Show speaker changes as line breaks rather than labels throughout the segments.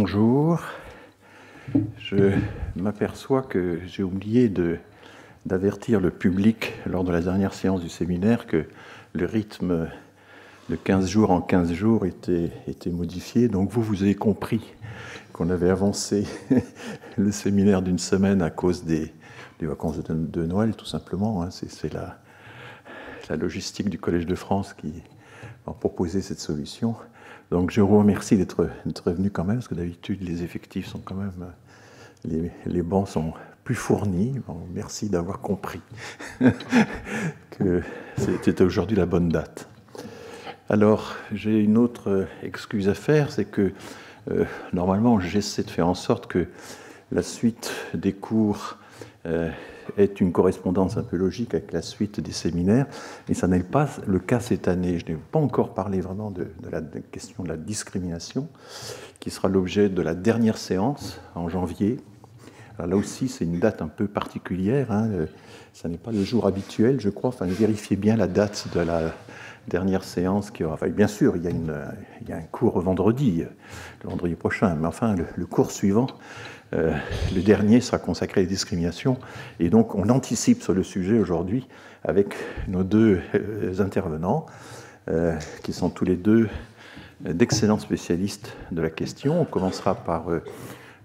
Bonjour. Je m'aperçois que j'ai oublié d'avertir le public lors de la dernière séance du séminaire que le rythme de 15 jours en 15 jours était modifié. Donc vous avez compris qu'on avait avancé le séminaire d'une semaine à cause des vacances de Noël, tout simplement. C'est la logistique du Collège de France qui a proposé cette solution. Donc je vous remercie d'être venu quand même, parce que d'habitude les effectifs sont quand même, les bancs sont plus fournis. Bon, merci d'avoir compris que c'était aujourd'hui la bonne date. Alors j'ai une autre excuse à faire, c'est que normalement j'essaie de faire en sorte que la suite des cours est une correspondance un peu logique avec la suite des séminaires, mais ça n'est pas le cas cette année. Je n'ai pas encore parlé vraiment de la question de la discrimination, qui sera l'objet de la dernière séance en janvier. Alors là aussi, c'est une date un peu particulière, ça n'est pas le jour habituel, je crois. Enfin, vérifiez bien la date de la dernière séance qui aura. Enfin, bien sûr, il y a un cours vendredi, le vendredi prochain, mais enfin, le cours suivant, le dernier sera consacré à la discrimination, et donc on anticipe sur le sujet aujourd'hui avec nos deux intervenants, qui sont tous les deux d'excellents spécialistes de la question. On commencera par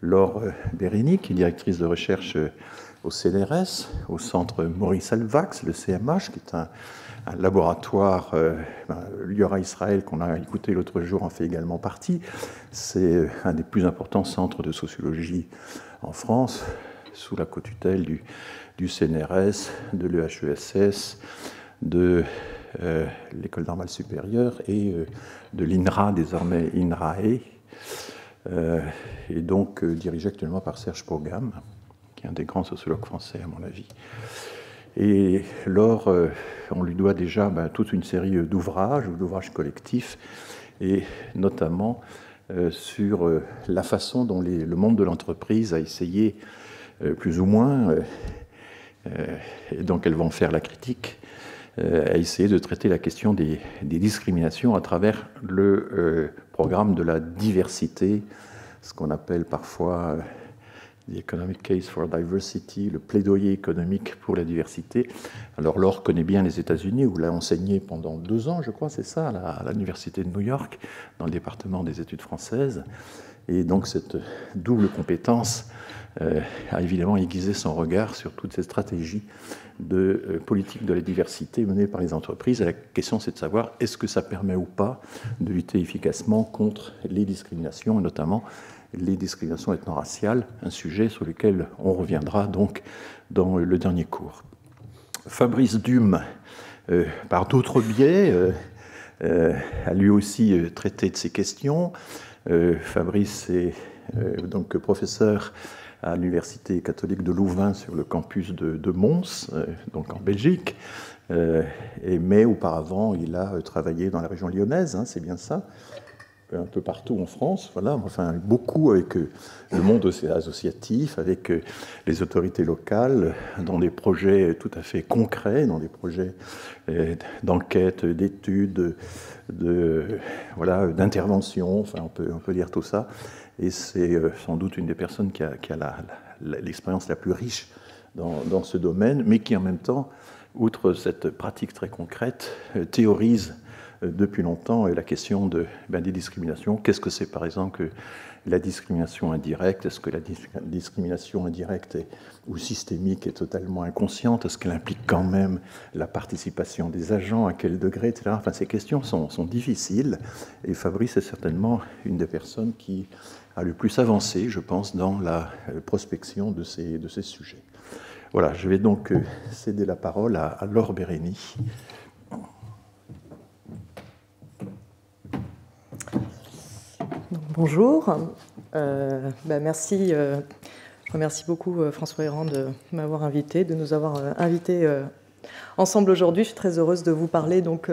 Laure Bérini, qui est directrice de recherche au CNRS, au centre Maurice Halbwachs, le CMH, qui est un laboratoire. Liora Israël, qu'on a écouté l'autre jour, en fait également partie. C'est un des plus importants centres de sociologie en France, sous la co-tutelle du CNRS, de l'EHESS, de l'École normale supérieure et de l'INRA, désormais INRAE, et donc dirigé actuellement par Serge Pogam, qui est un des grands sociologues français, à mon avis. Et Laure, on lui doit déjà toute une série d'ouvrages ou d'ouvrages collectifs, et notamment sur la façon dont le monde de l'entreprise a essayé, plus ou moins, et donc elles vont faire la critique, a essayé de traiter la question des discriminations à travers le programme de la diversité, ce qu'on appelle parfois The Economic Case for Diversity, le plaidoyer économique pour la diversité. Alors Laure connaît bien les États-Unis, où elle a enseigné pendant 2 ans, je crois, c'est ça, à l'Université de New York, dans le département des études françaises. Et donc cette double compétence a évidemment aiguisé son regard sur toutes ces stratégies de politique de la diversité menées par les entreprises. Et la question, c'est de savoir, est-ce que ça permet ou pas de lutter efficacement contre les discriminations, et notamment les discriminations ethno-raciales, un sujet sur lequel on reviendra donc dans le dernier cours. Fabrice Dume, par d'autres biais, a lui aussi traité de ces questions. Fabrice est donc professeur à l'Université catholique de Louvain sur le campus de Mons, donc en Belgique, mais auparavant il a travaillé dans la région lyonnaise, c'est bien ça, un peu partout en France, voilà, enfin beaucoup avec le monde associatif, avec les autorités locales, dans des projets tout à fait concrets, dans des projets d'enquête, d'études, d'intervention, enfin on peut dire tout ça, et c'est sans doute une des personnes qui a l'expérience la plus riche dans ce domaine, mais qui en même temps, outre cette pratique très concrète, théorise depuis longtemps la question des discriminations. Qu'est-ce que c'est, par exemple, que la discrimination indirecte? Est-ce que la discrimination indirecte ou systémique est totalement inconsciente? Est-ce qu'elle implique quand même la participation des agents? À quel degré, etc. Enfin, ces questions sont difficiles, et Fabrice est certainement une des personnes qui a le plus avancé, je pense, dans la prospection de ces sujets. Voilà, je vais donc céder la parole à Laure Bérini.
Bonjour, merci. Je remercie beaucoup François Héran de m'avoir invité, de nous avoir invités ensemble aujourd'hui. Je suis très heureuse de vous parler donc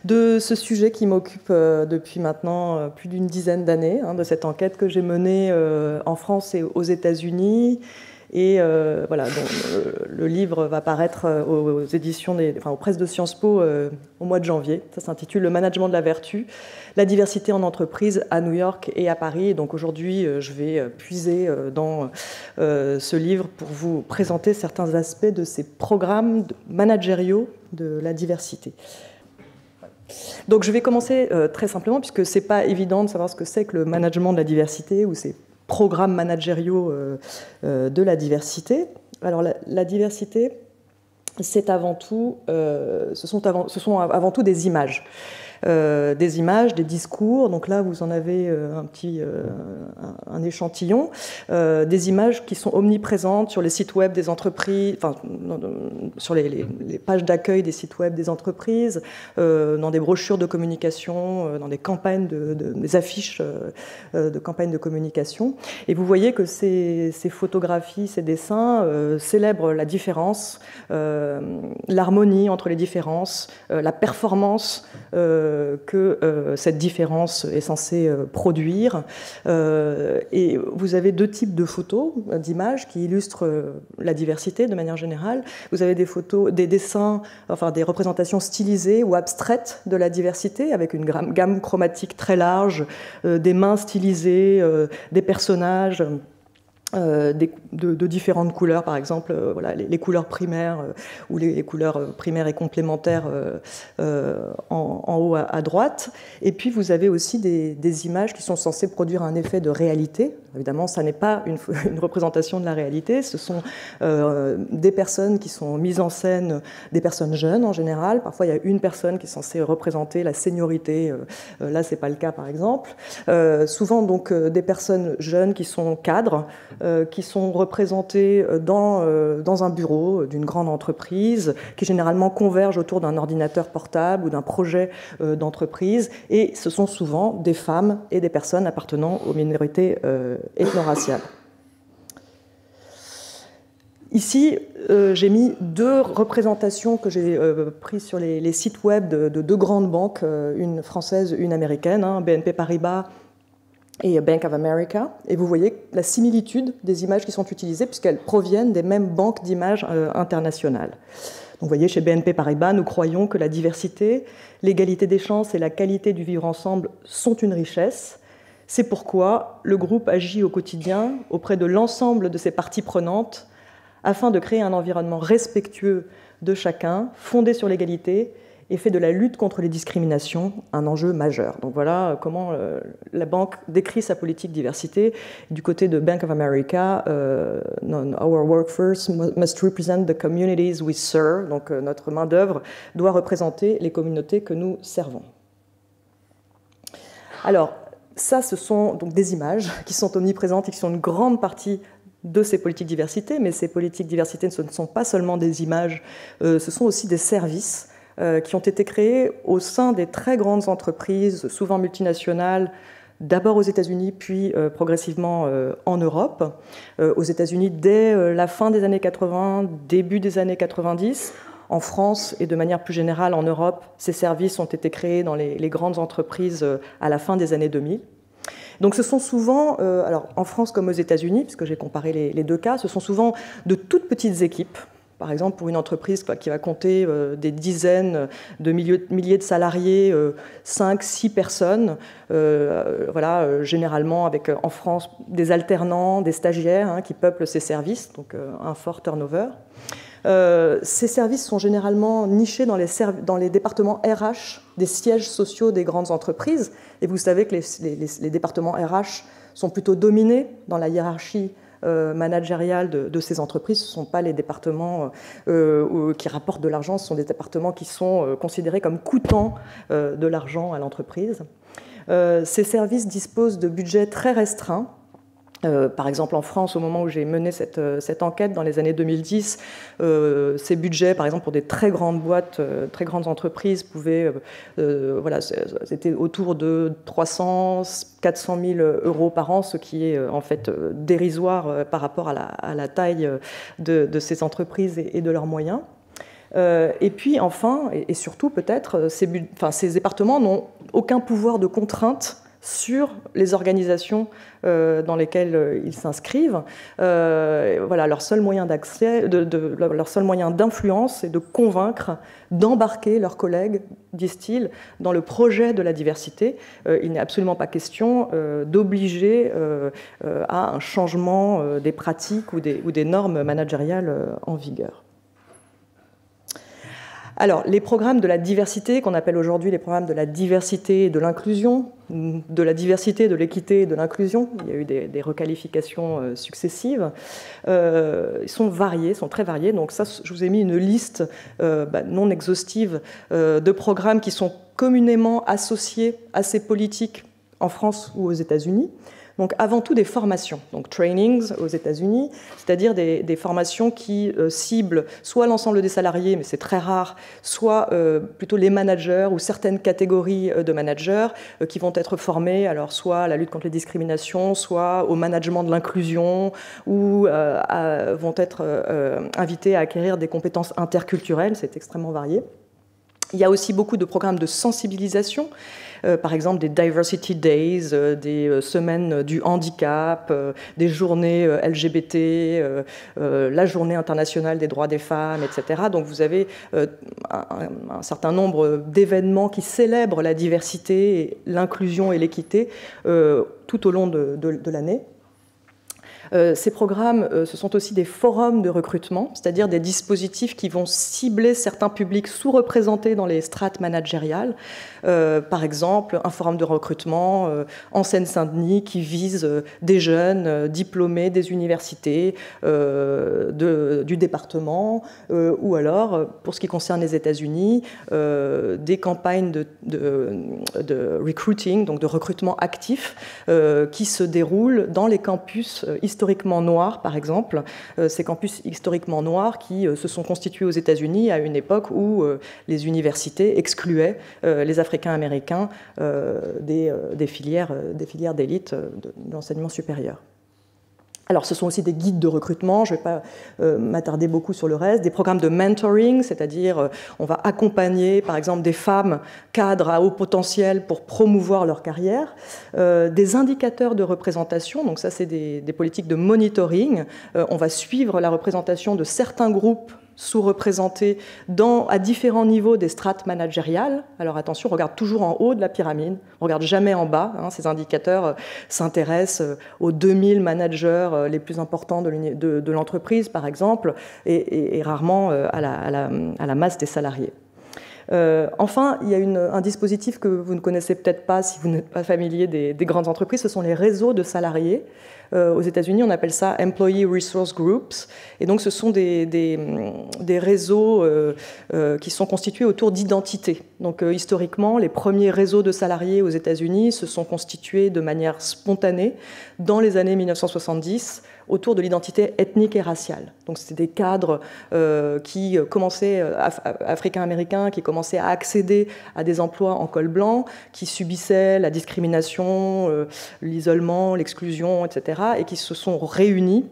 de ce sujet qui m'occupe depuis maintenant plus d'une dizaine d'années, de cette enquête que j'ai menée en France et aux États-Unis, Et voilà, donc, le livre va paraître aux éditions aux presses de Sciences Po au mois de janvier. Ça s'intitule « Le management de la vertu, la diversité en entreprise à New York et à Paris ». Et donc aujourd'hui, je vais puiser dans ce livre pour vous présenter certains aspects de ces programmes managériaux de la diversité. Donc je vais commencer très simplement, puisque ce n'est pas évident de savoir ce que c'est que le management de la diversité ou ces programmes managériaux de la diversité. Alors la diversité, c'est avant tout, ce sont avant tout des images. Des discours, donc là vous en avez un échantillon, des images qui sont omniprésentes sur les sites web des entreprises, enfin, sur les pages d'accueil des sites web des entreprises, dans des brochures de communication, dans des campagnes, des affiches de campagnes de communication. Et vous voyez que ces photographies, ces dessins célèbrent la différence, l'harmonie entre les différences, la performance que cette différence est censée produire. Et vous avez deux types de photos, d'images qui illustrent la diversité de manière générale. Vous avez des photos, des dessins, enfin des représentations stylisées ou abstraites de la diversité, avec une gamme chromatique très large, des mains stylisées, des personnages de différentes couleurs, par exemple voilà, les couleurs primaires ou les couleurs primaires et complémentaires en haut à droite. Et puis vous avez aussi des images qui sont censées produire un effet de réalité. Évidemment, ça n'est pas une représentation de la réalité, ce sont des personnes qui sont mises en scène, des personnes jeunes en général. Parfois, il y a une personne qui est censée représenter la seniorité. Là, ce n'est pas le cas, par exemple. Souvent, donc, des personnes jeunes qui sont cadres, qui sont représentées dans un bureau d'une grande entreprise, qui généralement convergent autour d'un ordinateur portable ou d'un projet d'entreprise. Et ce sont souvent des femmes et des personnes appartenant aux minorités ethno-raciales. Ici, j'ai mis deux représentations que j'ai prises sur les sites web de deux grandes banques, une française, une américaine, BNP Paribas et Bank of America. Et vous voyez la similitude des images qui sont utilisées, puisqu'elles proviennent des mêmes banques d'images internationales. Donc, vous voyez, chez BNP Paribas, nous croyons que la diversité, l'égalité des chances et la qualité du vivre ensemble sont une richesse. C'est pourquoi le groupe agit au quotidien auprès de l'ensemble de ses parties prenantes afin de créer un environnement respectueux de chacun, fondé sur l'égalité et fait de la lutte contre les discriminations un enjeu majeur. Donc voilà comment la banque décrit sa politique diversité. Du côté de Bank of America, our workforce must represent the communities we serve. Donc notre main-d'œuvre doit représenter les communautés que nous servons. Alors, ça, ce sont donc des images qui sont omniprésentes et qui sont une grande partie de ces politiques diversité, mais ces politiques diversité, ce ne sont pas seulement des images, ce sont aussi des services qui ont été créés au sein des très grandes entreprises, souvent multinationales, d'abord aux États-Unis, puis progressivement en Europe. Aux États-Unis, dès la fin des années 80, début des années 90, en France et de manière plus générale en Europe, ces services ont été créés dans les grandes entreprises à la fin des années 2000. Donc ce sont souvent, alors en France comme aux États-Unis, puisque j'ai comparé les deux cas, ce sont souvent de toutes petites équipes. Par exemple, pour une entreprise qui va compter des dizaines de milliers de salariés, 5-6 personnes, voilà, généralement avec en France des alternants, des stagiaires qui peuplent ces services, donc un fort turnover. Ces services sont généralement nichés dans les départements RH des sièges sociaux des grandes entreprises. Et vous savez que les départements RH sont plutôt dominés dans la hiérarchie managériale de ces entreprises. Ce ne sont pas les départements qui rapportent de l'argent, ce sont des départements qui sont considérés comme coûtant de l'argent à l'entreprise. Ces services disposent de budgets très restreints. Par exemple, en France, au moment où j'ai mené cette enquête, dans les années 2010, ces budgets, par exemple, pour des très grandes boîtes, très grandes entreprises, pouvaient, voilà, c'était autour de 300-400 000 euros par an, ce qui est en fait dérisoire par rapport à la taille de ces entreprises et de leurs moyens. Et puis, enfin, et surtout peut-être, ces départements n'ont aucun pouvoir de contrainte sur les organisations dans lesquelles ils s'inscrivent. Voilà, leur seul moyen d'accès, leur seul moyen d'influence, c'est de convaincre, d'embarquer leurs collègues, disent-ils, dans le projet de la diversité. Il n'est absolument pas question d'obliger à un changement des pratiques ou des normes managériales en vigueur. Alors, les programmes de la diversité, qu'on appelle aujourd'hui les programmes de la diversité et de l'inclusion, de la diversité, de l'équité et de l'inclusion, il y a eu des requalifications successives, sont variés, sont très variés. Donc ça, je vous ai mis une liste non exhaustive de programmes qui sont communément associés à ces politiques en France ou aux États-Unis. Donc avant tout des formations, donc trainings aux États-Unis, c'est-à-dire des formations qui ciblent soit l'ensemble des salariés, mais c'est très rare, soit plutôt les managers ou certaines catégories de managers qui vont être formés, alors soit à la lutte contre les discriminations, soit au management de l'inclusion, ou vont être invités à acquérir des compétences interculturelles, c'est extrêmement varié. Il y a aussi beaucoup de programmes de sensibilisation, par exemple des Diversity Days, des semaines du handicap, des journées LGBT, la journée internationale des droits des femmes, etc. Donc vous avez un certain nombre d'événements qui célèbrent la diversité, l'inclusion et l'équité tout au long de l'année. Ces programmes, ce sont aussi des forums de recrutement, c'est-à-dire des dispositifs qui vont cibler certains publics sous-représentés dans les strates managériales. Par exemple, un forum de recrutement en Seine-Saint-Denis qui vise des jeunes diplômés des universités du département, ou alors, pour ce qui concerne les États-Unis, des campagnes de recruiting, donc de recrutement actif, qui se déroulent dans les campus historiquement noirs, par exemple, ces campus historiquement noirs qui se sont constitués aux États-Unis à une époque où les universités excluaient les Africains-Américains des filières d'élite de l'enseignement supérieur. Alors, ce sont aussi des guides de recrutement, je ne vais pas m'attarder beaucoup sur le reste, des programmes de mentoring, c'est-à-dire on va accompagner, par exemple, des femmes cadres à haut potentiel pour promouvoir leur carrière, des indicateurs de représentation, donc ça c'est des politiques de monitoring, on va suivre la représentation de certains groupes sous-représentés à différents niveaux des strates managériales. Alors attention, on regarde toujours en haut de la pyramide, on ne regarde jamais en bas. Ces indicateurs s'intéressent aux 2000 managers les plus importants de l'entreprise, par exemple, et rarement à la masse des salariés. Enfin, il y a un dispositif que vous ne connaissez peut-être pas si vous n'êtes pas familier des grandes entreprises, ce sont les réseaux de salariés. Aux États-Unis, on appelle ça Employee Resource Groups. Et donc, ce sont des réseaux qui sont constitués autour d'identités. Donc, historiquement, les premiers réseaux de salariés aux États-Unis se sont constitués de manière spontanée dans les années 1970 autour de l'identité ethnique et raciale. Donc, c'était des cadres qui commençaient, africains-américains, qui commençaient à accéder à des emplois en col blanc, qui subissaient la discrimination, l'isolement, l'exclusion, etc., et qui se sont réunis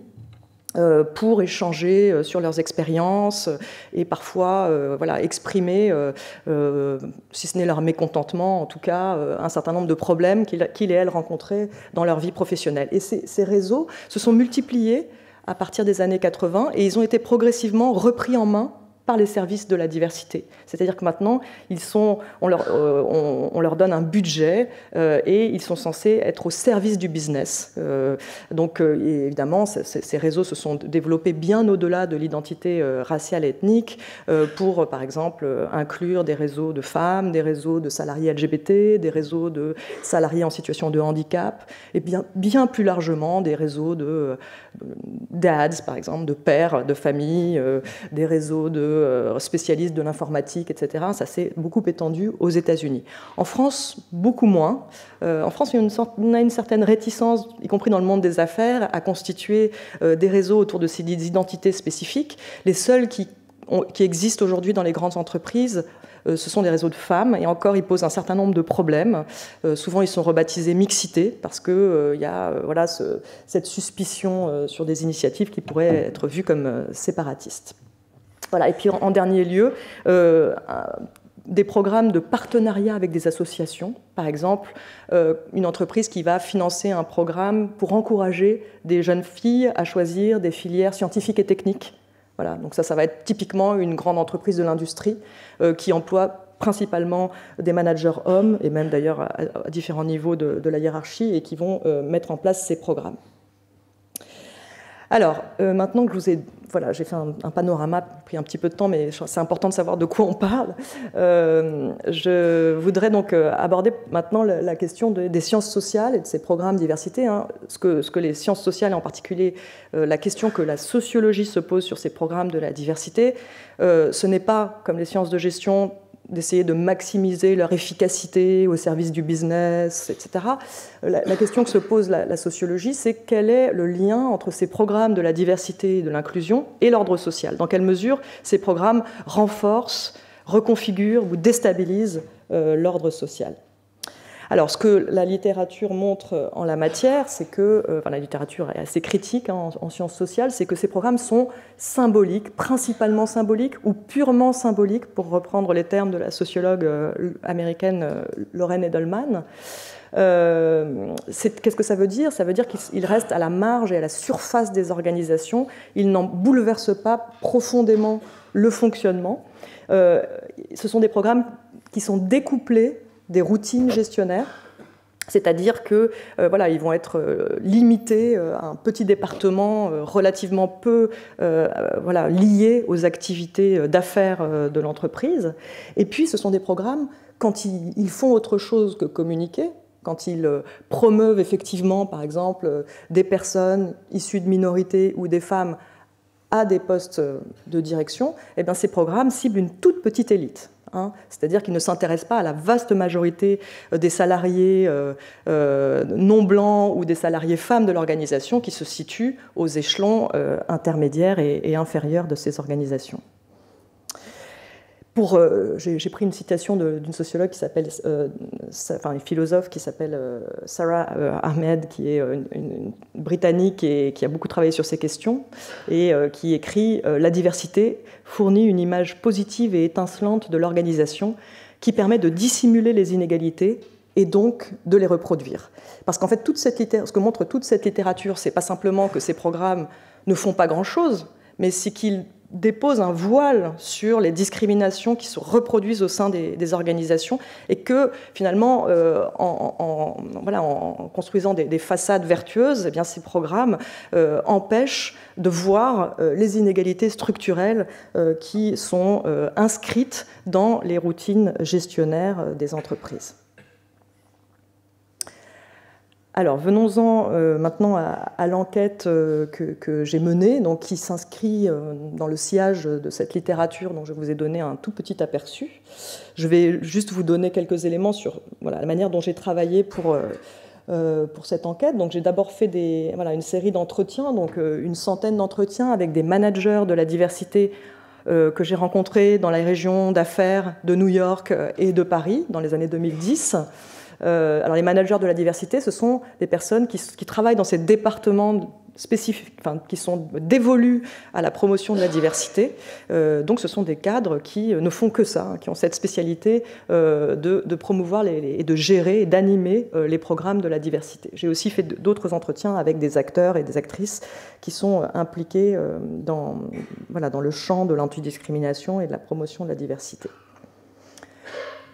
pour échanger sur leurs expériences et parfois exprimer, si ce n'est leur mécontentement, en tout cas un certain nombre de problèmes qu'ils et elles rencontraient dans leur vie professionnelle. Et ces réseaux se sont multipliés à partir des années 80 et ils ont été progressivement repris en main par les services de la diversité. C'est-à-dire que maintenant, on leur donne un budget et ils sont censés être au service du business. Donc, évidemment, ces réseaux se sont développés bien au-delà de l'identité raciale et ethnique pour, par exemple, inclure des réseaux de femmes, des réseaux de salariés LGBT, des réseaux de salariés en situation de handicap et bien plus largement des réseaux de dads, par exemple, de pères de famille, des réseaux de spécialistes de l'informatique, etc. Ça s'est beaucoup étendu aux États-Unis. En France, beaucoup moins. En France, on a une certaine réticence, y compris dans le monde des affaires, à constituer des réseaux autour de ces identités spécifiques. Les seuls qui existent aujourd'hui dans les grandes entreprises, ce sont des réseaux de femmes, et encore, ils posent un certain nombre de problèmes. Souvent, ils sont rebaptisés mixité, parce qu'il y a cette suspicion sur des initiatives qui pourraient être vues comme séparatistes. Voilà. Et puis, en dernier lieu, des programmes de partenariat avec des associations. Par exemple, une entreprise qui va financer un programme pour encourager des jeunes filles à choisir des filières scientifiques et techniques. Voilà, donc ça va être typiquement une grande entreprise de l'industrie qui emploie principalement des managers hommes, et même d'ailleurs à différents niveaux de la hiérarchie, et qui vont mettre en place ces programmes. Alors, maintenant que je vous ai... Voilà, j'ai fait un panorama, pris un petit peu de temps, mais c'est important de savoir de quoi on parle. Je voudrais donc aborder maintenant la question des sciences sociales et de ces programmes diversité. Hein. Ce que les sciences sociales, et en particulier la question que la sociologie se pose sur ces programmes de la diversité, ce n'est pas, comme les sciences de gestion, d'essayer de maximiser leur efficacité au service du business, etc. La question que se pose la sociologie, c'est quel est le lien entre ces programmes de la diversité et de l'inclusion et l'ordre social. Dans quelle mesure ces programmes renforcent, reconfigurent ou déstabilisent l'ordre social. Alors, ce que la littérature montre en la matière, c'est que, la littérature est assez critique en sciences sociales, c'est que ces programmes sont symboliques, principalement symboliques ou purement symboliques, pour reprendre les termes de la sociologue américaine Lorraine Edelman. Qu'est-ce que ça veut dire? Ça veut dire qu'ils restent à la marge et à la surface des organisations, ils n'en bouleversent pas profondément le fonctionnement. Ce sont des programmes qui sont découplés des routines gestionnaires, c'est-à-dire que ils vont être limités à un petit département relativement peu lié aux activités d'affaires de l'entreprise. Et puis, ce sont des programmes, quand ils font autre chose que communiquer, quand ils promeuvent effectivement, par exemple, des personnes issues de minorités ou des femmes à des postes de direction, eh bien, ces programmes ciblent une toute petite élite. C'est-à-dire qu'ils ne s'intéressent pas à la vaste majorité des salariés non blancs ou des salariés femmes de l'organisation qui se situent aux échelons intermédiaires et inférieurs de ces organisations. J'ai pris une citation d'une sociologue qui s'appelle, une philosophe qui s'appelle Sarah Ahmed, qui est une Britannique et qui a beaucoup travaillé sur ces questions, et qui écrit « La diversité fournit une image positive et étincelante de l'organisation qui permet de dissimuler les inégalités et donc de les reproduire. » Parce qu'en fait, ce que montre toute cette littérature, c'est pas simplement que ces programmes ne font pas grand-chose, mais c'est qu'ils dépose un voile sur les discriminations qui se reproduisent au sein des organisations et que finalement, en construisant des façades vertueuses, eh bien, ces programmes empêchent de voir les inégalités structurelles qui sont inscrites dans les routines gestionnaires des entreprises. Alors, venons-en maintenant à l'enquête que j'ai menée, donc, qui s'inscrit dans le sillage de cette littérature dont je vous ai donné un tout petit aperçu. Je vais juste vous donner quelques éléments sur la manière dont j'ai travaillé pour cette enquête. Donc, j'ai d'abord fait une série d'entretiens, donc une centaine d'entretiens avec des managers de la diversité que j'ai rencontrés dans la région d'affaires de New York et de Paris dans les années 2010. Alors les managers de la diversité, ce sont des personnes qui travaillent dans ces départements spécifiques, qui sont dévolus à la promotion de la diversité. Donc ce sont des cadres qui ne font que ça, qui ont cette spécialité de promouvoir et de gérer et d'animer les programmes de la diversité. J'ai aussi fait d'autres entretiens avec des acteurs et des actrices qui sont impliqués dans le champ de l'antidiscrimination et de la promotion de la diversité.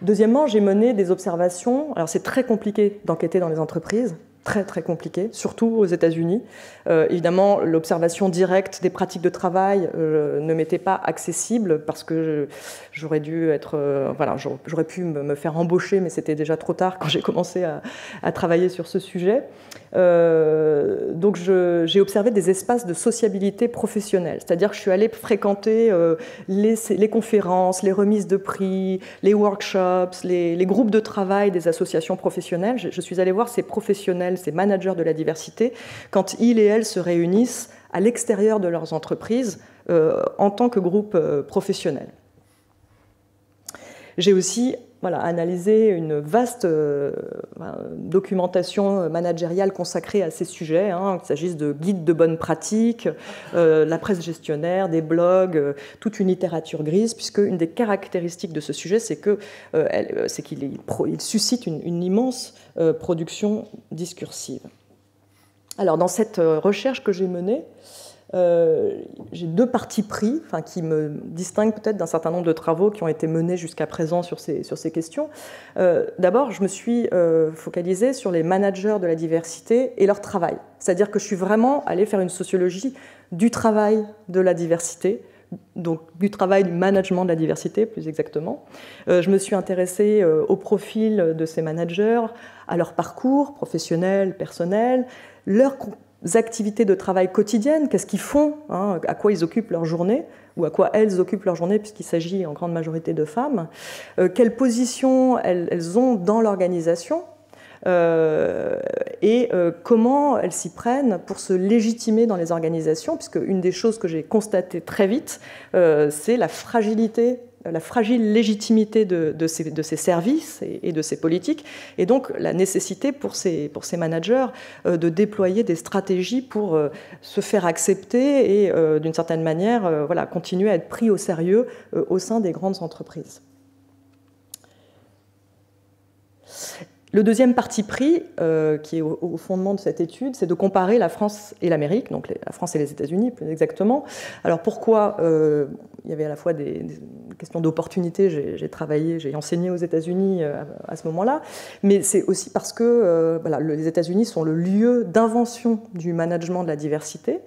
Deuxièmement, j'ai mené des observations. Alors, c'est très compliqué d'enquêter dans les entreprises, très, très compliqué, surtout aux États-Unis. Évidemment, l'observation directe des pratiques de travail ne m'était pas accessible parce que j'aurais dû être... j'aurais pu me faire embaucher, mais c'était déjà trop tard quand j'ai commencé à travailler sur ce sujet. Donc, j'ai observé des espaces de sociabilité professionnelle, c'est-à-dire que je suis allée fréquenter les conférences, les remises de prix, les workshops, les groupes de travail des associations professionnelles. Je suis allée voir ces professionnels, ces managers de la diversité, quand ils et elles se réunissent à l'extérieur de leurs entreprises en tant que groupe professionnel. J'ai aussi analysé une vaste documentation managériale consacrée à ces sujets, qu'il s'agisse de guides de bonnes pratiques, la presse gestionnaire, des blogs, toute une littérature grise, puisque une des caractéristiques de ce sujet, c'est qu'il suscite une immense production discursive. Alors, dans cette recherche que j'ai menée, j'ai deux partis pris qui me distinguent peut-être d'un certain nombre de travaux qui ont été menés jusqu'à présent sur ces questions. D'abord, je me suis focalisée sur les managers de la diversité et leur travail. C'est-à-dire que je suis vraiment allée faire une sociologie du travail de la diversité, donc du travail du management de la diversité, plus exactement. Je me suis intéressée au profil de ces managers, à leur parcours professionnel, personnel, leurs activités de travail quotidiennes, qu'est-ce qu'ils font, à quoi ils occupent leur journée, ou à quoi elles occupent leur journée, puisqu'il s'agit en grande majorité de femmes, quelle position elles ont dans l'organisation, et comment elles s'y prennent pour se légitimer dans les organisations, puisque une des choses que j'ai constatées très vite, c'est la fragile légitimité de ces services et de ces politiques, et donc la nécessité pour ces managers de déployer des stratégies pour se faire accepter et d'une certaine manière continuer à être pris au sérieux au sein des grandes entreprises. Le deuxième parti pris, qui est au fondement de cette étude, c'est de comparer la France et l'Amérique, donc la France et les États-Unis plus exactement. Alors pourquoi il y avait à la fois des questions d'opportunité, j'ai enseigné aux États-Unis à ce moment-là, mais c'est aussi parce que les États-Unis sont le lieu d'invention du management de la diversité.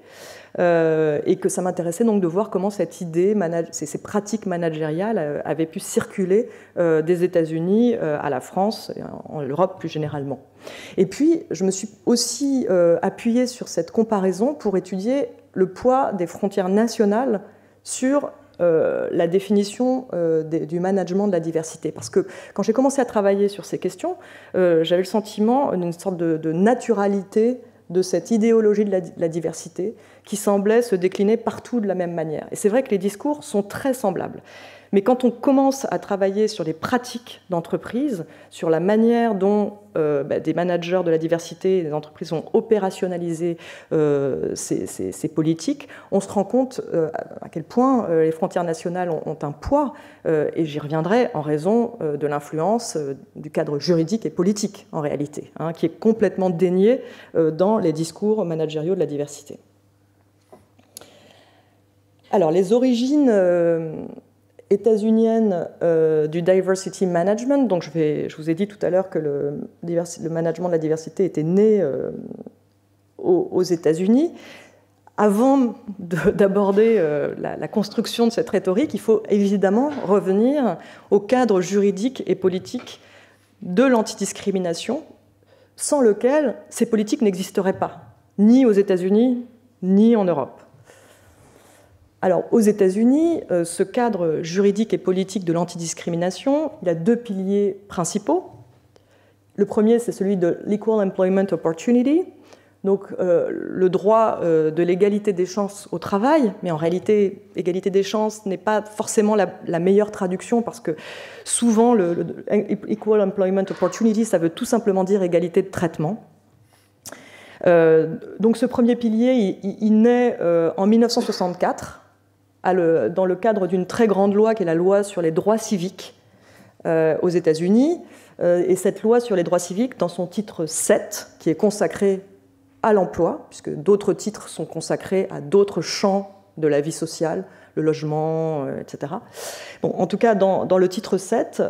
Et que ça m'intéressait donc de voir comment cette idée, ces pratiques managériales avaient pu circuler des États-Unis à la France et en Europe plus généralement. Et puis, je me suis aussi appuyée sur cette comparaison pour étudier le poids des frontières nationales sur la définition du management de la diversité. Parce que quand j'ai commencé à travailler sur ces questions, j'avais le sentiment d'une sorte de naturalité de cette idéologie de la diversité qui semblait se décliner partout de la même manière. Et c'est vrai que les discours sont très semblables. Mais quand on commence à travailler sur les pratiques d'entreprise, sur la manière dont des managers de la diversité et des entreprises ont opérationnalisé ces politiques, on se rend compte à quel point les frontières nationales ont un poids, et j'y reviendrai, en raison de l'influence du cadre juridique et politique, en réalité, qui est complètement dénié dans les discours managériaux de la diversité. Alors, les origines états-unienne du diversity management. Donc je vous ai dit tout à l'heure que le management de la diversité était né aux États-Unis. Avant d'aborder la construction de cette rhétorique, il faut évidemment revenir au cadre juridique et politique de l'antidiscrimination, sans lequel ces politiques n'existeraient pas, ni aux États-Unis, ni en Europe. Alors, aux États-Unis, ce cadre juridique et politique de l'antidiscrimination, il a deux piliers principaux. Le premier, c'est celui de l'Equal Employment Opportunity, donc le droit de l'égalité des chances au travail, mais en réalité, égalité des chances n'est pas forcément la meilleure traduction, parce que souvent, le Equal Employment Opportunity, ça veut tout simplement dire égalité de traitement. Donc ce premier pilier, il naît en 1964, dans le cadre d'une très grande loi qui est la loi sur les droits civiques aux États-Unis. Et cette loi sur les droits civiques, dans son titre 7, qui est consacré à l'emploi, puisque d'autres titres sont consacrés à d'autres champs de la vie sociale, le logement, etc. Bon, en tout cas, dans le titre 7,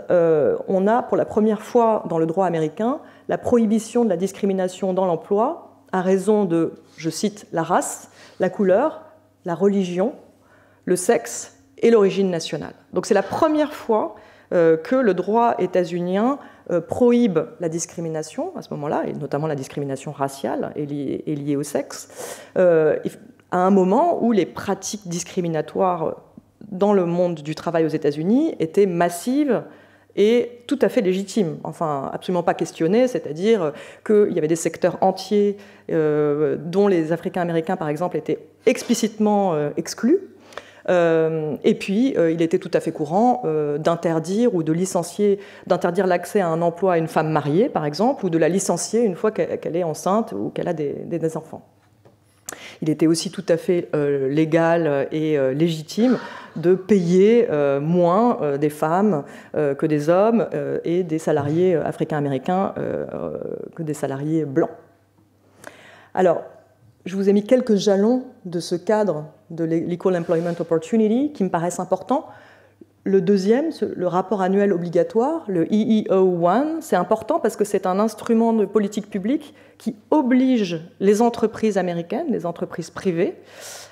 on a pour la première fois dans le droit américain la prohibition de la discrimination dans l'emploi à raison de, je cite, la race, la couleur, la religion, le sexe et l'origine nationale. Donc c'est la première fois que le droit états-unien prohibe la discrimination à ce moment-là, et notamment la discrimination raciale et liée au sexe, à un moment où les pratiques discriminatoires dans le monde du travail aux États-Unis étaient massives et tout à fait légitimes, enfin absolument pas questionnées, c'est-à-dire qu'il y avait des secteurs entiers dont les Africains-Américains, par exemple, étaient explicitement exclus. Et puis, il était tout à fait courant d'interdire ou de licencier, d'interdire l'accès à un emploi à une femme mariée, par exemple, ou de la licencier une fois qu'elle est enceinte ou qu'elle a des enfants. Il était aussi tout à fait légal et légitime de payer moins des femmes que des hommes et des salariés africains-américains que des salariés blancs. Alors, je vous ai mis quelques jalons de ce cadre de l'Equal Employment Opportunity qui me paraissent importants. Le deuxième, le rapport annuel obligatoire, le EEO-1, c'est important parce que c'est un instrument de politique publique qui oblige les entreprises américaines, les entreprises privées,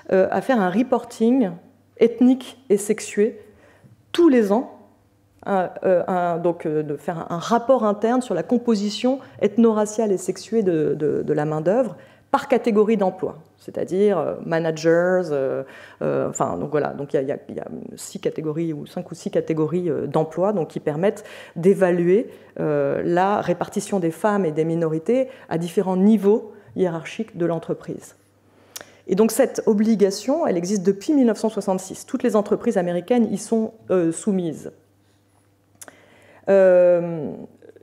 à faire un reporting ethnique et sexué tous les ans, donc de faire un rapport interne sur la composition ethno-raciale et sexuée de la main-d'œuvre par catégorie d'emploi, c'est-à-dire managers, enfin, donc voilà, donc il y a 6 catégories ou 5 ou 6 catégories d'emplois donc qui permettent d'évaluer la répartition des femmes et des minorités à différents niveaux hiérarchiques de l'entreprise. Et donc cette obligation, elle existe depuis 1966. Toutes les entreprises américaines y sont soumises.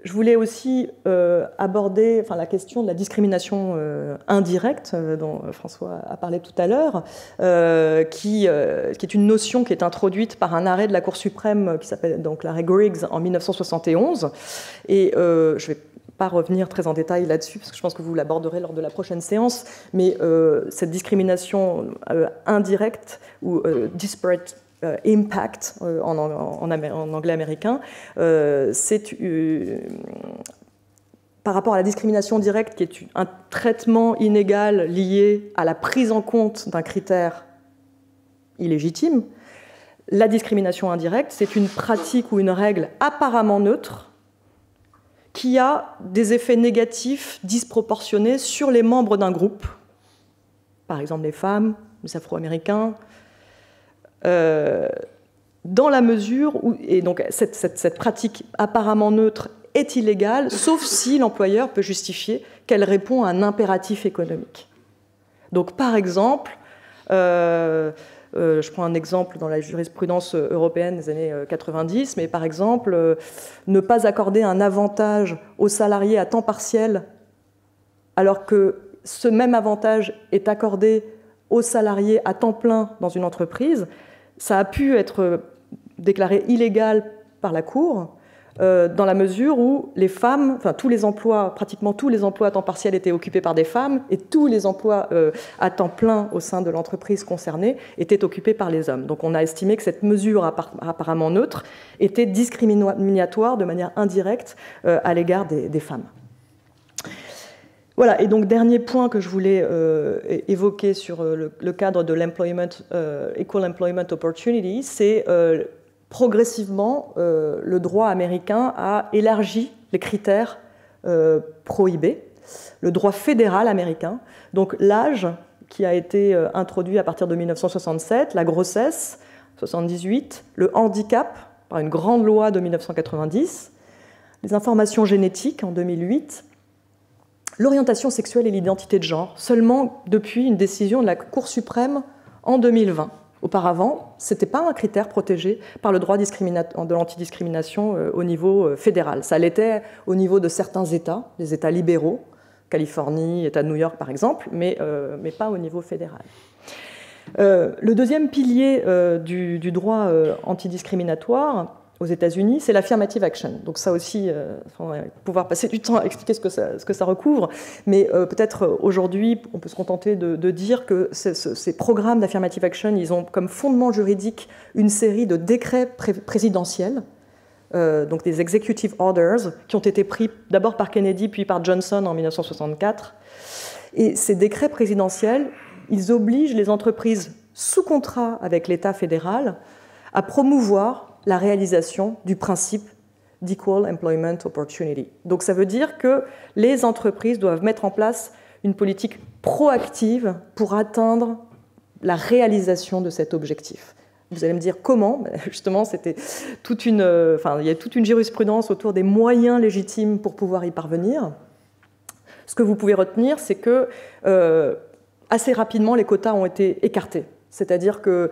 Je voulais aussi aborder la question de la discrimination indirecte dont François a parlé tout à l'heure, qui est une notion qui est introduite par un arrêt de la Cour suprême qui s'appelle donc l'arrêt Griggs en 1971. Et je ne vais pas revenir très en détail là-dessus parce que je pense que vous l'aborderez lors de la prochaine séance, mais cette discrimination indirecte ou disparate impact en anglais américain, c'est par rapport à la discrimination directe qui est un traitement inégal lié à la prise en compte d'un critère illégitime. La discrimination indirecte, c'est une pratique ou une règle apparemment neutre qui a des effets négatifs disproportionnés sur les membres d'un groupe, par exemple les femmes, les Afro-Américains, dans la mesure où et donc cette pratique apparemment neutre est illégale, sauf si l'employeur peut justifier qu'elle répond à un impératif économique. Donc, par exemple, je prends un exemple dans la jurisprudence européenne des années 90, mais par exemple, ne pas accorder un avantage aux salariés à temps partiel, alors que ce même avantage est accordé aux salariés à temps plein dans une entreprise, ça a pu être déclaré illégal par la Cour, dans la mesure où les femmes, enfin tous les emplois, pratiquement tous les emplois à temps partiel étaient occupés par des femmes et tous les emplois à temps plein au sein de l'entreprise concernée étaient occupés par les hommes. Donc on a estimé que cette mesure apparemment neutre était discriminatoire de manière indirecte à l'égard des femmes. Voilà, et donc dernier point que je voulais évoquer sur le cadre de l'employment, Equal Employment Opportunity, c'est progressivement le droit américain a élargi les critères prohibés, le droit fédéral américain, donc l'âge qui a été introduit à partir de 1967, la grossesse, 78, le handicap par une grande loi de 1990, les informations génétiques en 2008, l'orientation sexuelle et l'identité de genre, seulement depuis une décision de la Cour suprême en 2020. Auparavant, ce n'était pas un critère protégé par le droit de l'antidiscrimination au niveau fédéral. Ça l'était au niveau de certains États, les États libéraux, Californie, État de New York par exemple, mais pas au niveau fédéral. Le deuxième pilier du droit antidiscriminatoire aux États-Unis, c'est l'affirmative action. Donc ça aussi, on va pouvoir passer du temps à expliquer ce que ça recouvre, mais peut-être aujourd'hui, on peut se contenter de dire que ces programmes d'affirmative action, ils ont comme fondement juridique une série de décrets présidentiels, donc des executive orders, qui ont été pris d'abord par Kennedy, puis par Johnson en 1964. Et ces décrets présidentiels, ils obligent les entreprises sous contrat avec l'État fédéral à promouvoir la réalisation du principe d'Equal Employment Opportunity. Donc ça veut dire que les entreprises doivent mettre en place une politique proactive pour atteindre la réalisation de cet objectif. Vous allez me dire comment? Justement, il y a toute une jurisprudence autour des moyens légitimes pour pouvoir y parvenir. Ce que vous pouvez retenir, c'est que assez rapidement, les quotas ont été écartés. C'est-à-dire que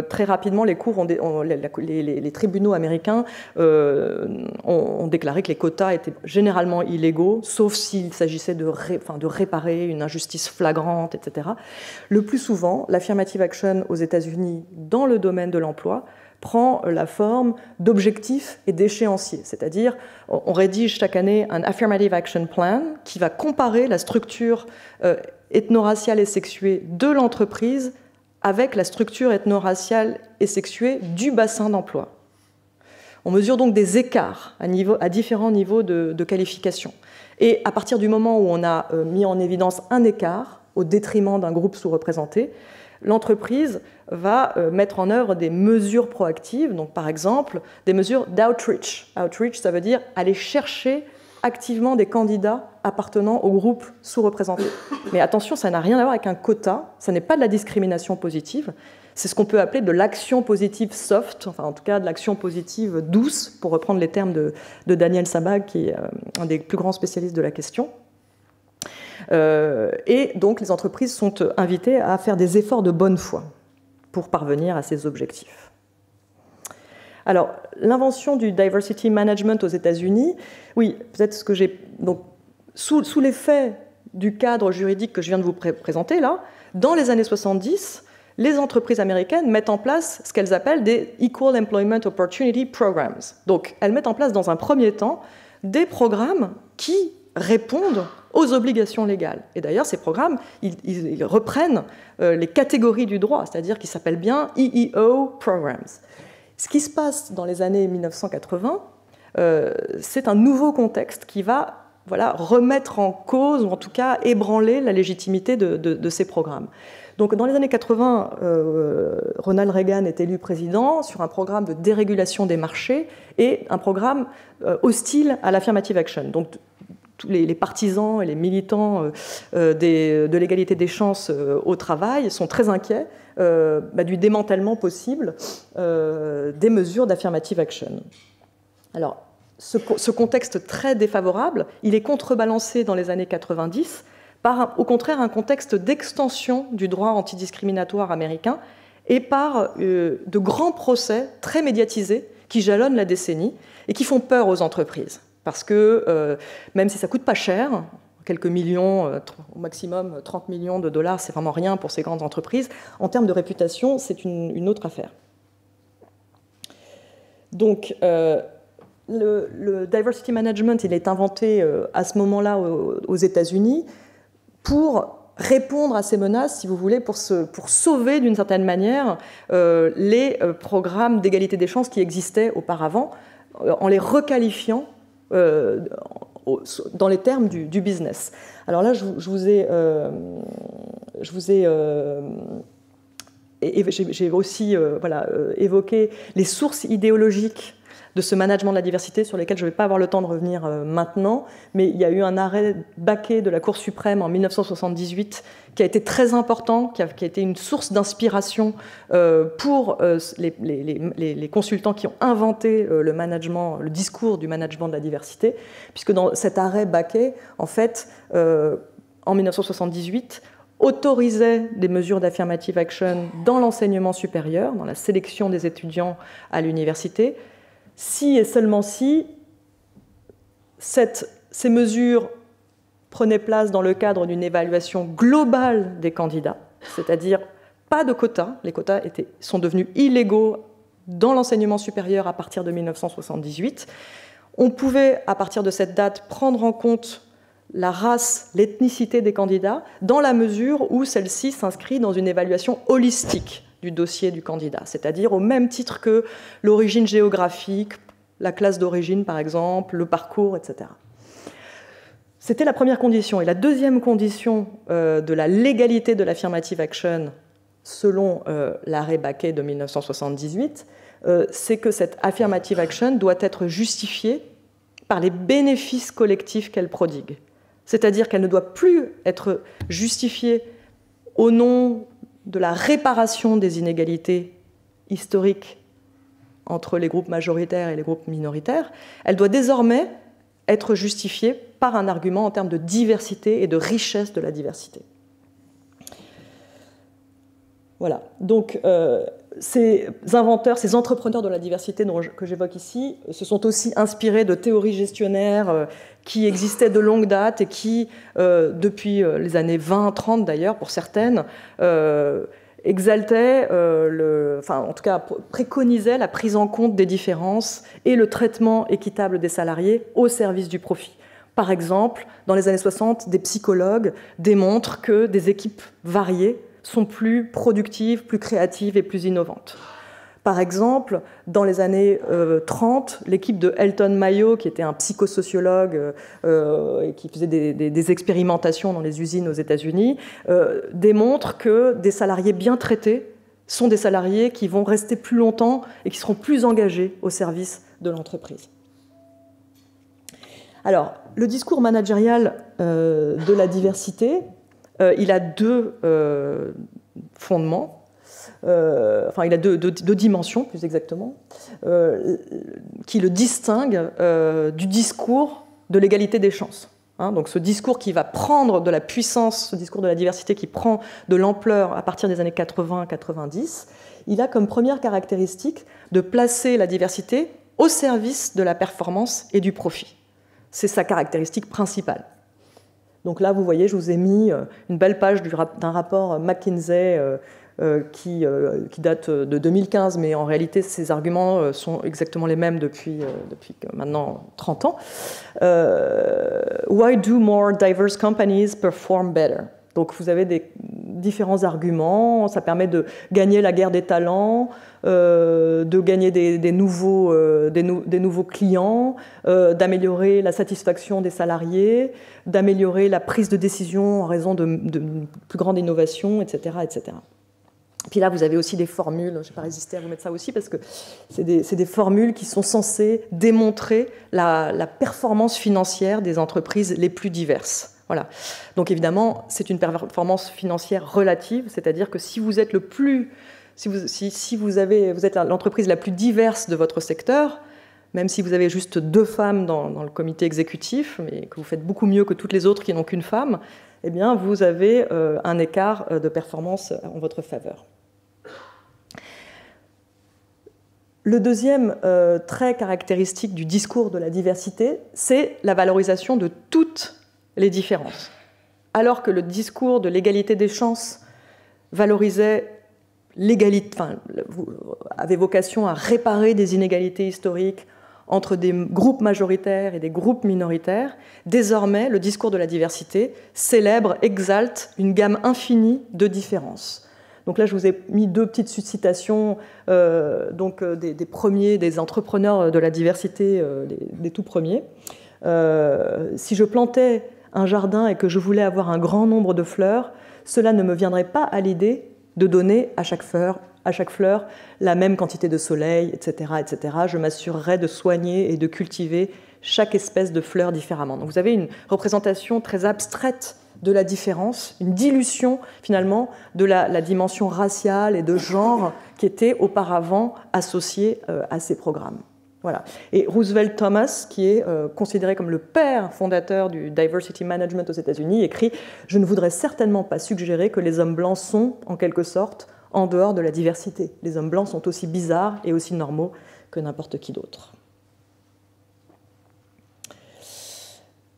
très rapidement, les tribunaux américains ont déclaré que les quotas étaient généralement illégaux, sauf s'il s'agissait de réparer une injustice flagrante, etc. Le plus souvent, l'affirmative action aux États-Unis dans le domaine de l'emploi prend la forme d'objectifs et d'échéanciers. C'est-à-dire, on rédige chaque année un Affirmative Action Plan qui va comparer la structure ethno-raciale et sexuée de l'entreprise avec la structure ethno-raciale et sexuée du bassin d'emploi. On mesure donc des écarts à différents niveaux de qualification. Et à partir du moment où on a mis en évidence un écart au détriment d'un groupe sous-représenté, l'entreprise va mettre en œuvre des mesures proactives, donc par exemple des mesures d'outreach. Outreach, ça veut dire aller chercher activement des candidats appartenant au groupe sous-représenté. Mais attention, ça n'a rien à voir avec un quota, ça n'est pas de la discrimination positive, c'est ce qu'on peut appeler de l'action positive soft, enfin en tout cas de l'action positive douce, pour reprendre les termes de Daniel Sabag, qui est un des plus grands spécialistes de la question. Et donc les entreprises sont invitées à faire des efforts de bonne foi pour parvenir à ces objectifs. Alors, l'invention du diversity management aux États-Unis, oui, peut-être ce que j'ai... Donc, sous l'effet du cadre juridique que je viens de vous présenter, là, dans les années 70, les entreprises américaines mettent en place ce qu'elles appellent des Equal Employment Opportunity Programs. Donc, elles mettent en place dans un premier temps des programmes qui répondent aux obligations légales. Et d'ailleurs, ces programmes, ils reprennent les catégories du droit, c'est-à-dire qu'ils s'appellent bien EEO Programs. Ce qui se passe dans les années 1980, c'est un nouveau contexte qui va remettre en cause, ou en tout cas ébranler la légitimité de ces programmes. Donc dans les années 80, Ronald Reagan est élu président sur un programme de dérégulation des marchés et un programme hostile à l'affirmative action. Donc tous les partisans et les militants de l'égalité des chances au travail sont très inquiets du démantèlement possible des mesures d'affirmative action. Alors, ce contexte très défavorable, il est contrebalancé dans les années 90 par, au contraire, un contexte d'extension du droit antidiscriminatoire américain et par de grands procès très médiatisés qui jalonnent la décennie et qui font peur aux entreprises. Parce que même si ça ne coûte pas cher, quelques millions, au maximum 30 millions de dollars, c'est vraiment rien pour ces grandes entreprises, en termes de réputation, c'est une autre affaire. Donc, le diversity management, il est inventé à ce moment-là aux États-Unis pour répondre à ces menaces, si vous voulez, pour sauver d'une certaine manière les programmes d'égalité des chances qui existaient auparavant, en les requalifiant dans les termes du business. Alors là, j'ai aussi évoqué les sources idéologiques de ce management de la diversité sur lesquelles je ne vais pas avoir le temps de revenir maintenant, mais il y a eu un arrêt Baquet de la Cour suprême en 1978 qui a été très important, qui a été une source d'inspiration pour les consultants qui ont inventé le discours du management de la diversité, puisque dans cet arrêt Baquet, en fait, en 1978, autorisait des mesures d'affirmative action dans l'enseignement supérieur, dans la sélection des étudiants à l'université, si et seulement si ces mesures prenaient place dans le cadre d'une évaluation globale des candidats, c'est-à-dire pas de quotas. Les quotas sont devenus illégaux dans l'enseignement supérieur à partir de 1978. On pouvait, à partir de cette date, prendre en compte la race, l'ethnicité des candidats, dans la mesure où celle-ci s'inscrit dans une évaluation holistique du dossier du candidat, c'est-à-dire au même titre que l'origine géographique, la classe d'origine par exemple, le parcours, etc. C'était la première condition. Et la deuxième condition de la légalité de l'affirmative action, selon l'arrêt Baquet de 1978, c'est que cette affirmative action doit être justifiée par les bénéfices collectifs qu'elle prodigue. C'est-à-dire qu'elle ne doit plus être justifiée au nom de la réparation des inégalités historiques entre les groupes majoritaires et les groupes minoritaires. Elle doit désormais être justifiée par un argument en termes de diversité et de richesse de la diversité. Voilà. Donc, ces inventeurs, ces entrepreneurs de la diversité que j'évoque ici, se sont aussi inspirés de théories gestionnaires qui existaient de longue date et qui, depuis les années 20-30 d'ailleurs, pour certaines, exaltaient, enfin en tout cas préconisaient la prise en compte des différences et le traitement équitable des salariés au service du profit. Par exemple, dans les années 60, des psychologues démontrent que des équipes variées sont plus productives, plus créatives et plus innovantes. Par exemple, dans les années 30, l'équipe de Elton Mayo, qui était un psychosociologue et qui faisait des expérimentations dans les usines aux États-Unis, démontre que des salariés bien traités sont des salariés qui vont rester plus longtemps et qui seront plus engagés au service de l'entreprise. Alors, le discours managérial de la diversité, il a deux fondements, enfin il a deux dimensions plus exactement, qui le distinguent du discours de l'égalité des chances. Donc ce discours qui va prendre de la puissance, ce discours de la diversité qui prend de l'ampleur à partir des années 80-90, il a comme première caractéristique de placer la diversité au service de la performance et du profit. C'est sa caractéristique principale. Donc là, vous voyez, je vous ai mis une belle page d'un rapport McKinsey qui date de 2015, mais en réalité, ces arguments sont exactement les mêmes depuis maintenant 30 ans. Why do more diverse companies perform better? Donc vous avez des différents arguments, ça permet de gagner la guerre des talents, de gagner des nouveaux clients, d'améliorer la satisfaction des salariés, d'améliorer la prise de décision en raison de plus grande innovation, etc., etc. Puis là, vous avez aussi des formules, je n'ai pas résisté à vous mettre ça aussi, parce que c'est des formules qui sont censées démontrer la performance financière des entreprises les plus diverses. Voilà. Donc évidemment, c'est une performance financière relative, c'est-à-dire que si vous êtes vous êtes l'entreprise la plus diverse de votre secteur, même si vous avez juste 2 femmes dans le comité exécutif, mais que vous faites beaucoup mieux que toutes les autres qui n'ont qu'une femme, eh bien vous avez un écart de performance en votre faveur. Le deuxième trait caractéristique du discours de la diversité, c'est la valorisation de toutes les différences. Alors que le discours de l'égalité des chances valorisait l'égalité, avait vocation à réparer des inégalités historiques entre des groupes majoritaires et des groupes minoritaires, désormais, le discours de la diversité célèbre, exalte une gamme infinie de différences. Donc là, je vous ai mis 2 petites citations des entrepreneurs de la diversité, des tout premiers. Si je plantais un jardin et que je voulais avoir un grand nombre de fleurs, cela ne me viendrait pas à l'idée de donner à chaque fleur la même quantité de soleil, etc., etc. Je m'assurerais de soigner et de cultiver chaque espèce de fleur différemment. Donc vous avez une représentation très abstraite de la différence, une dilution finalement de la dimension raciale et de genre qui était auparavant associée à ces programmes. Voilà. Et Roosevelt Thomas, qui est considéré comme le père fondateur du diversity management aux États-Unis, écrit « Je ne voudrais certainement pas suggérer que les hommes blancs sont, en quelque sorte, en dehors de la diversité. Les hommes blancs sont aussi bizarres et aussi normaux que n'importe qui d'autre. »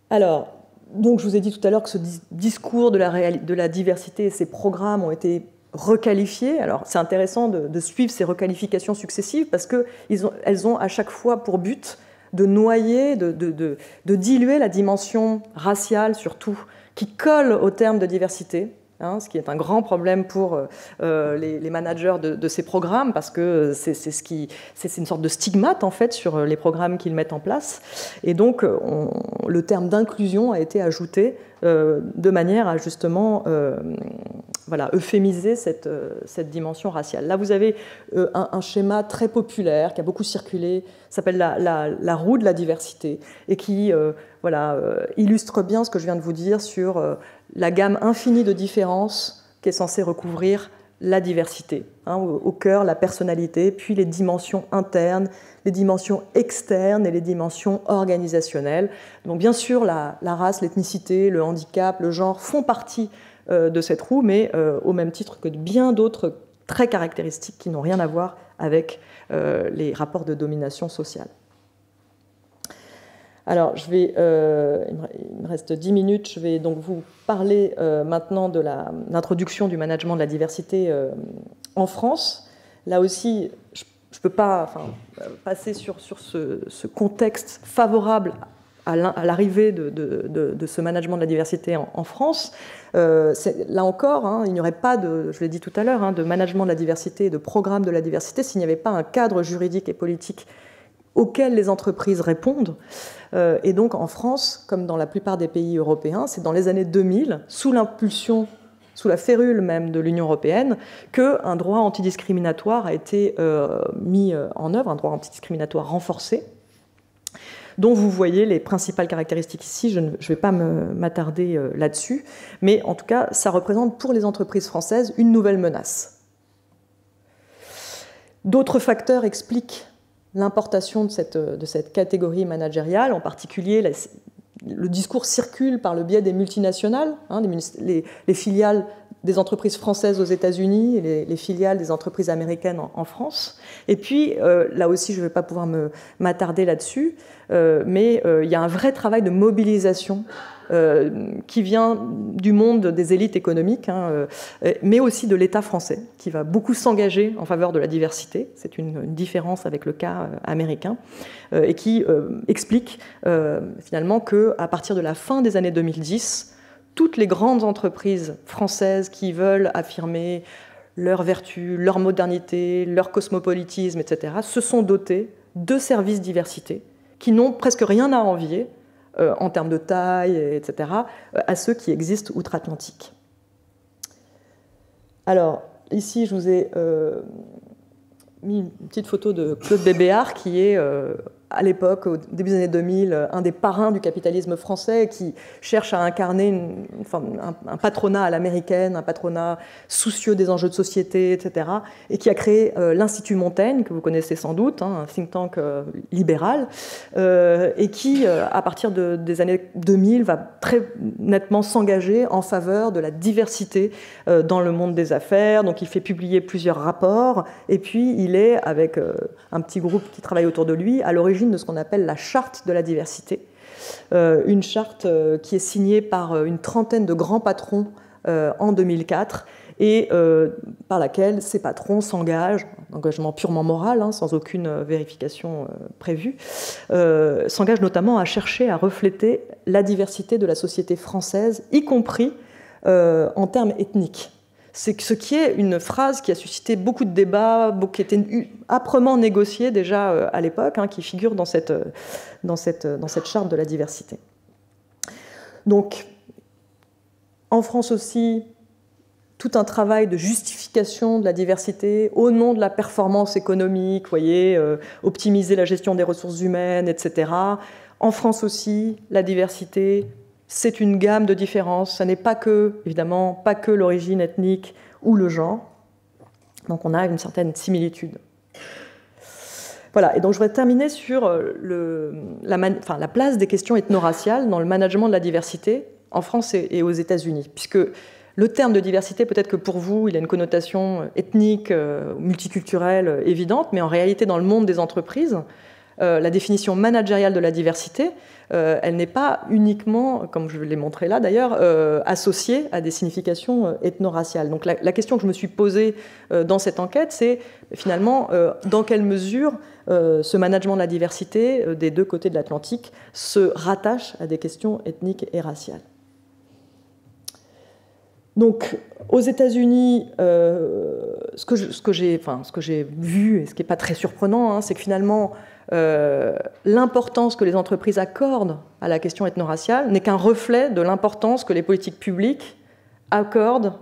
Alors, donc je vous ai dit tout à l'heure que ce discours de la diversité et ces programmes ont été requalifiées. Alors c'est intéressant de suivre ces requalifications successives parce qu'elles ont à chaque fois pour but de noyer, de diluer la dimension raciale surtout, qui colle au terme de diversité, ce qui est un grand problème pour les managers de ces programmes parce que c'est une sorte de stigmate en fait sur les programmes qu'ils mettent en place. Et donc le terme d'inclusion a été ajouté de manière à justement euphémiser cette dimension raciale. Là, vous avez un schéma très populaire qui a beaucoup circulé, s'appelle la roue de la diversité, et qui illustre bien ce que je viens de vous dire sur la gamme infinie de différences qui est censée recouvrir la diversité. Au cœur, la personnalité, puis les dimensions internes, les dimensions externes et les dimensions organisationnelles. Donc bien sûr, la race, l'ethnicité, le handicap, le genre font partie de cette roue, mais au même titre que de bien d'autres très caractéristiques qui n'ont rien à voir avec les rapports de domination sociale. Alors, il me reste 10 minutes, je vais donc vous parler maintenant de l'introduction du management de la diversité en France. Là aussi, je ne peux pas passer sur ce contexte favorable à l'arrivée de ce management de la diversité en France. Là encore, il n'y aurait pas, je l'ai dit tout à l'heure, de management de la diversité et de programme de la diversité s'il n'y avait pas un cadre juridique et politique auquel les entreprises répondent. Et donc en France, comme dans la plupart des pays européens, c'est dans les années 2000, sous l'impulsion, sous la férule même de l'Union européenne, qu'un droit antidiscriminatoire a été mis en œuvre, un droit antidiscriminatoire renforcé, dont vous voyez les principales caractéristiques ici. Je ne vais pas m'attarder là-dessus, mais en tout cas, ça représente pour les entreprises françaises une nouvelle menace. D'autres facteurs expliquent l'importation de cette catégorie managériale, en particulier le discours circule par le biais des multinationales, les filiales des entreprises françaises aux États-Unis et les filiales des entreprises américaines en France. Et puis, là aussi, je ne vais pas pouvoir m'attarder là-dessus, mais il y a un vrai travail de mobilisation qui vient du monde des élites économiques, mais aussi de l'État français, qui va beaucoup s'engager en faveur de la diversité. C'est une différence avec le cas américain, et qui explique finalement qu'à partir de la fin des années 2010, toutes les grandes entreprises françaises qui veulent affirmer leurs vertus, leur modernité, leur cosmopolitisme, etc., se sont dotées de services diversité qui n'ont presque rien à envier en termes de taille, etc., à ceux qui existent outre-Atlantique. Alors, ici, je vous ai mis une petite photo de Claude Bébéar, qui est, à l'époque, au début des années 2000, un des parrains du capitalisme français, qui cherche à incarner un patronat à l'américaine, un patronat soucieux des enjeux de société, etc., et qui a créé l'Institut Montaigne, que vous connaissez sans doute, un think tank libéral, et qui, à partir des années 2000, va très nettement s'engager en faveur de la diversité dans le monde des affaires. Donc il fait publier plusieurs rapports, et puis il est, avec un petit groupe qui travaille autour de lui, à l'origine de ce qu'on appelle la charte de la diversité, une charte qui est signée par une trentaine de grands patrons en 2004 et par laquelle ces patrons s'engagent, engagement purement moral, sans aucune vérification prévue, s'engagent notamment à chercher à refléter la diversité de la société française, y compris en termes ethniques. C'est ce qui est une phrase qui a suscité beaucoup de débats, qui était âprement négociée déjà à l'époque, qui figure dans cette charte de la diversité. Donc, en France aussi, tout un travail de justification de la diversité au nom de la performance économique, vous voyez, optimiser la gestion des ressources humaines, etc. En France aussi, la diversité, c'est une gamme de différences. Ça n'est pas que, évidemment, pas que l'origine ethnique ou le genre. Donc on a une certaine similitude. Voilà, et donc je voudrais terminer sur la place des questions ethno-raciales dans le management de la diversité en France et aux États-Unis, puisque le terme de diversité, peut-être que pour vous, il a une connotation ethnique, multiculturelle évidente, mais en réalité, dans le monde des entreprises, la définition managériale de la diversité, elle n'est pas uniquement, comme je l'ai montré là d'ailleurs, associée à des significations ethno-raciales. Donc la question que je me suis posée dans cette enquête, c'est finalement dans quelle mesure ce management de la diversité des deux côtés de l'Atlantique se rattache à des questions ethniques et raciales. Donc, aux États-Unis, ce que j'ai vu, et ce qui n'est pas très surprenant, c'est que finalement, l'importance que les entreprises accordent à la question ethno-raciale n'est qu'un reflet de l'importance que les politiques publiques accordent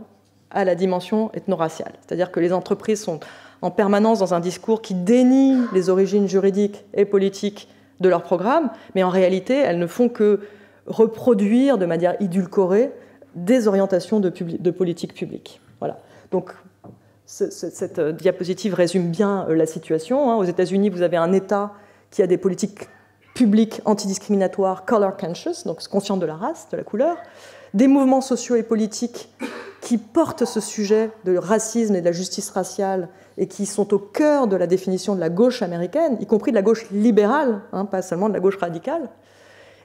à la dimension ethno-raciale. C'est-à-dire que les entreprises sont en permanence dans un discours qui dénie les origines juridiques et politiques de leur programme, mais en réalité, elles ne font que reproduire de manière édulcorée des orientations de politique publique. Voilà. Donc, cette diapositive résume bien la situation. Aux États-Unis, vous avez un État qui a des politiques publiques antidiscriminatoires, color conscious, donc conscient de la race, de la couleur, des mouvements sociaux et politiques qui portent ce sujet de racisme et de la justice raciale et qui sont au cœur de la définition de la gauche américaine, y compris de la gauche libérale, pas seulement de la gauche radicale.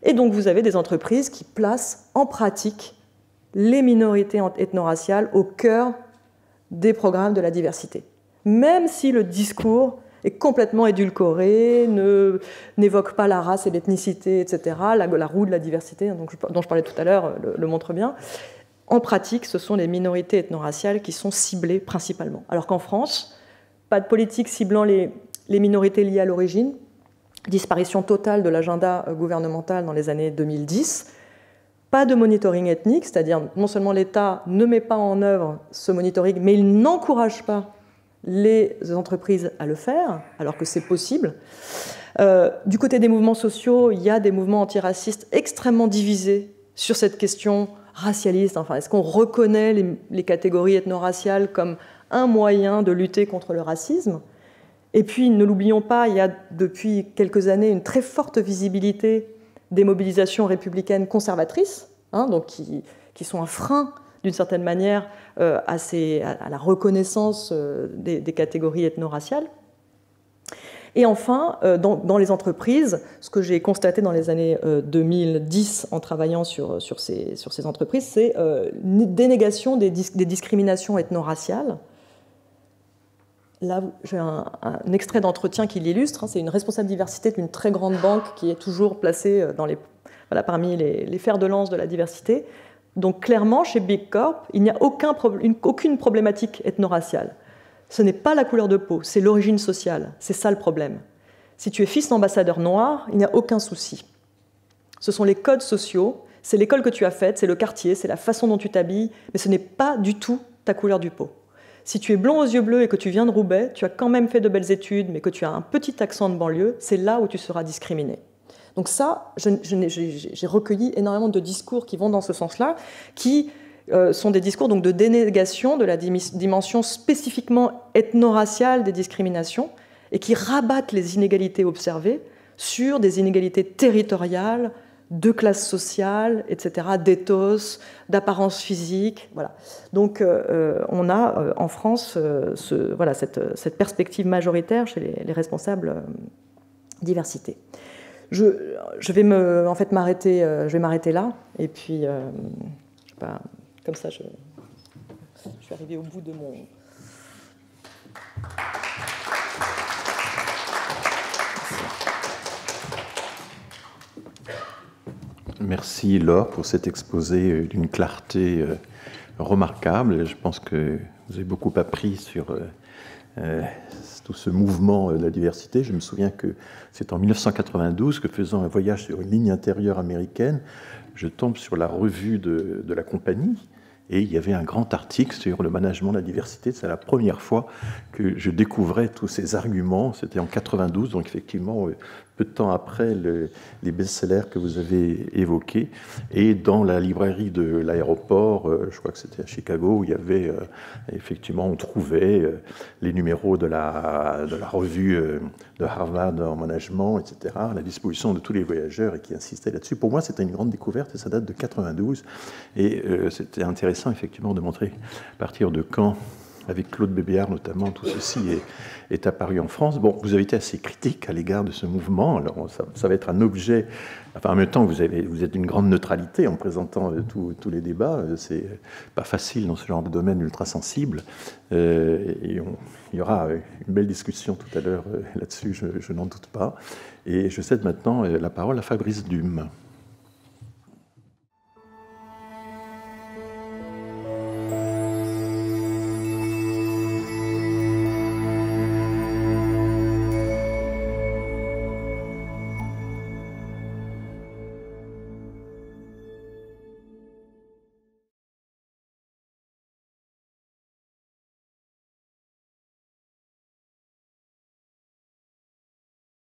Et donc vous avez des entreprises qui placent en pratique les minorités ethno-raciales au cœur des programmes de la diversité. Même si le discours est complètement édulcoré, n'évoque pas la race et l'ethnicité, etc. La roue de la diversité, dont je parlais tout à l'heure, le montre bien. En pratique, ce sont les minorités ethno-raciales qui sont ciblées principalement. Alors qu'en France, pas de politique ciblant les minorités liées à l'origine, disparition totale de l'agenda gouvernemental dans les années 2010, pas de monitoring ethnique, c'est-à-dire non seulement l'État ne met pas en œuvre ce monitoring, mais il n'encourage pas les entreprises à le faire, alors que c'est possible. Du côté des mouvements sociaux, il y a des mouvements antiracistes extrêmement divisés sur cette question racialiste. Enfin, est-ce qu'on reconnaît les catégories ethno-raciales comme un moyen de lutter contre le racisme? Et puis, ne l'oublions pas, il y a depuis quelques années une très forte visibilité des mobilisations républicaines conservatrices, donc qui sont un frein, d'une certaine manière, à la reconnaissance des catégories ethno-raciales. Et enfin, dans les entreprises, ce que j'ai constaté dans les années 2010 en travaillant sur ces entreprises, c'est une dénégation des discriminations ethno-raciales. Là, j'ai un extrait d'entretien qui l'illustre. C'est une responsable diversité d'une très grande banque qui est toujours placée parmi les fers de lance de la diversité. Donc clairement, chez Big Corp, il n'y a aucune problématique ethno-raciale. Ce n'est pas la couleur de peau, c'est l'origine sociale. C'est ça le problème. Si tu es fils d'ambassadeur noir, il n'y a aucun souci. Ce sont les codes sociaux, c'est l'école que tu as faite, c'est le quartier, c'est la façon dont tu t'habilles, mais ce n'est pas du tout ta couleur de peau. Si tu es blond aux yeux bleus et que tu viens de Roubaix, tu as quand même fait de belles études, mais que tu as un petit accent de banlieue, c'est là où tu seras discriminé. Donc ça, j'ai recueilli énormément de discours qui vont dans ce sens-là, qui sont des discours donc, de dénégation de la dimension spécifiquement ethno-raciale des discriminations et qui rabattent les inégalités observées sur des inégalités territoriales, de classe sociale, etc., d'éthos, d'apparence physique. Voilà. Donc on a en France cette perspective majoritaire chez les responsables diversité. Je vais m'arrêter là, et puis comme ça je suis arrivée au bout de mon...
Merci Laure pour cet exposé d'une clarté remarquable. Je pense que vous avez beaucoup appris sur tout ce mouvement de la diversité. Je me souviens que c'est en 1992 que, faisant un voyage sur une ligne intérieure américaine, je tombe sur la revue de la compagnie et il y avait un grand article sur le management de la diversité. C'est la première fois que je découvrais tous ces arguments. C'était en 92, donc effectivement peu de temps après les best-sellers que vous avez évoqués. Et dans la librairie de l'aéroport, je crois que c'était à Chicago, où il y avait effectivement, on trouvait les numéros de la revue de Harvard en management, etc., à la disposition de tous les voyageurs et qui insistaient là-dessus. Pour moi, c'était une grande découverte et ça date de 92. Et c'était intéressant, effectivement, de montrer à partir de quand, avec Claude Bébéard notamment, tout ceci est apparu en France. Bon, vous avez été assez critique à l'égard de ce mouvement. Alors, ça va être un objet... Enfin, en même temps, vous êtes d'une grande neutralité en présentant tous les débats. C'est pas facile dans ce genre de domaine ultra sensible. Et il y aura une belle discussion tout à l'heure là-dessus, je n'en doute pas. Et je cède maintenant la parole à Fabrice Dume.